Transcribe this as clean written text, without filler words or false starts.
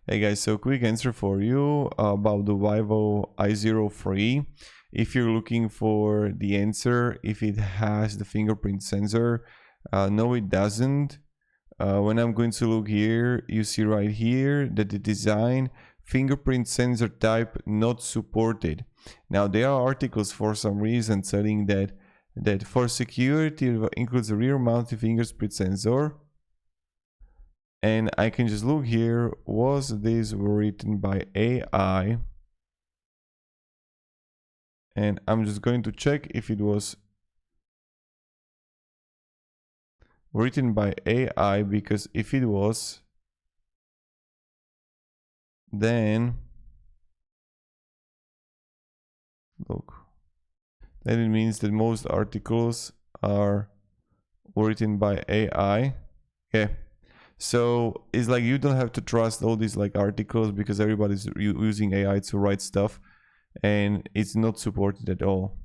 Hey guys, so quick answer for you about the Vivo Y03. If you're looking for the answer, if it has the fingerprint sensor, no it doesn't. When I'm going to look here, you see right here that the design fingerprint sensor type not supported. Now there are articles for some reason saying that for security it includes a rear mounted fingerprint sensor. And I can just look here, was this written by AI? And I'm just going to check if it was written by AI, because if it was, then look, then it means that most articles are written by AI. Okay. So it's like you don't have to trust all these like articles because everybody's using AI to write stuff and it's not supported at all.